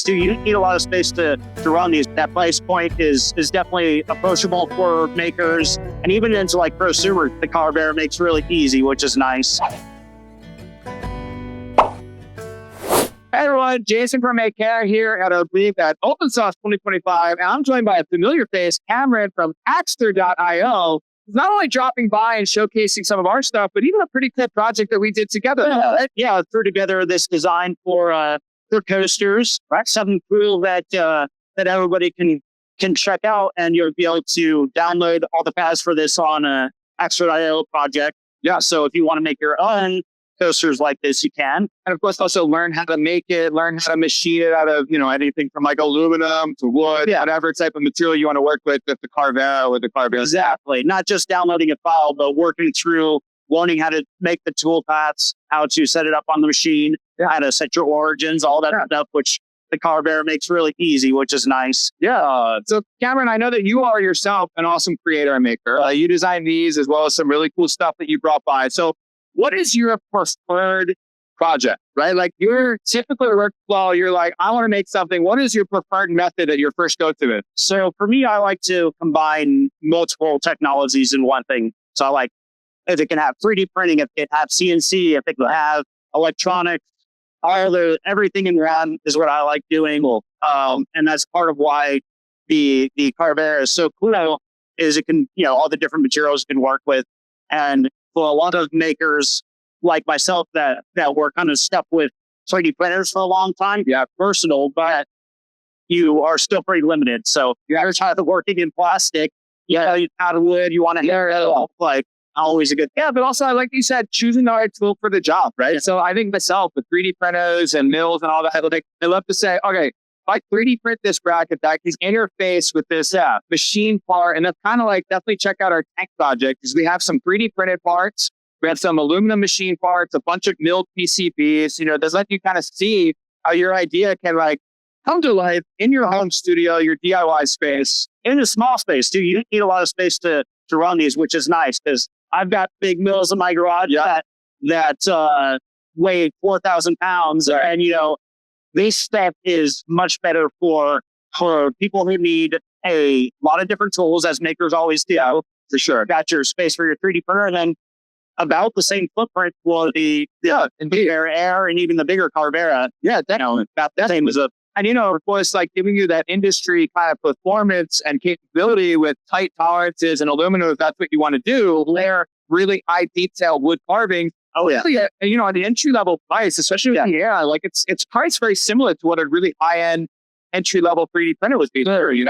So you don't need a lot of space to run these. That price point is definitely approachable for makers, and even into like prosumers, the Conv makes really easy, which is nice. Hey everyone, Jason from Makera here at our booth at Open Source 2025, and I'm joined by a familiar face, Cameron from Axter.io. He's not only dropping by and showcasing some of our stuff, but even a pretty cool project that we did together. Yeah, threw together this design for coasters, right? Something cool that that everybody can check out, and you'll be able to download all the paths for this on a Axter.io project. Yeah, so if you want to make your own coasters like this, you can. And of course, also learn how to make it, learn how to machine it out of, anything from like aluminum to wood, whatever type of material you want to work with the Conv or the Conv. Exactly. Not just downloading a file, but working through learning how to make the tool paths, how to set it up on the machine, how to set your origins, all that stuff, which the Conv makes really easy, which is nice. Yeah. So Cameron, I know that you are yourself an awesome creator and maker. You design these as well as some really cool stuff that you brought by. So what is your preferred project, right? Like your typical workflow, you're like, I want to make something. What is your preferred method that your first go-to is? So for me, I like to combine multiple technologies in one thing. So I like, if it can have 3D printing, if it can have CNC, if it can have electronics, everything in RAM is what I like doing. And that's part of why the Conv is so cool, is it can, all the different materials it can work with. And for a lot of makers like myself that were kind of stuck with 3D printers for a long time, versatile, but you are still pretty limited. So you ever try to working in plastic, out of wood, you want to hair it all, like always a good. Yeah, but also, like you said, choosing the right tool for the job, right? Yeah. So I think myself with 3D printers and mills and all that, I love to say, okay, if I 3D print this bracket that can interface with this machine part, and that's kind of like, definitely check out our tank project, because we have some 3D printed parts, we have some aluminum machine parts, a bunch of milled PCBs, this let you kind of see how your idea can like come to life in your home studio, your DIY space. In a small space too. You don't need a lot of space to run these, which is nice, because I've got big mills in my garage that weigh 4,000 pounds, and this step is much better for people who need a lot of different tools, as makers always do. For sure, got your space for your 3D printer, and then about the same footprint for the Air and even the bigger Conv. Yeah, definitely. About the same as a. And of course, like giving you that industry kind of performance and capability with tight tolerances and aluminum, if that's what you want to do, layer really high detail wood carving. Oh yeah. Really, at the entry level price, especially with like it's priced very similar to what a really high end entry level 3D printer would be,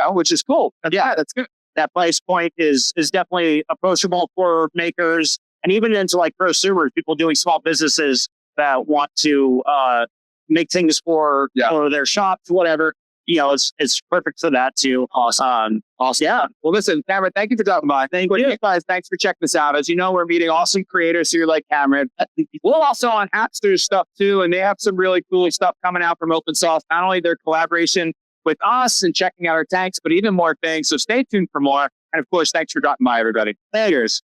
which is cool. That's good. That price point is definitely approachable for makers, and even into like prosumers, people doing small businesses that want to make things for their shops, whatever. It's perfect for that too. Awesome. Yeah. Well, listen, Cameron, thank you for dropping by. Thank you guys. Thanks for checking this out. As you know, we're meeting awesome creators here like Cameron. We're also on Axter's stuff too, and they have some really cool stuff coming out from Open Source. Not only their collaboration with us and checking out our tanks, but even more things. So stay tuned for more. And of course, thanks for dropping by, everybody. Cheers.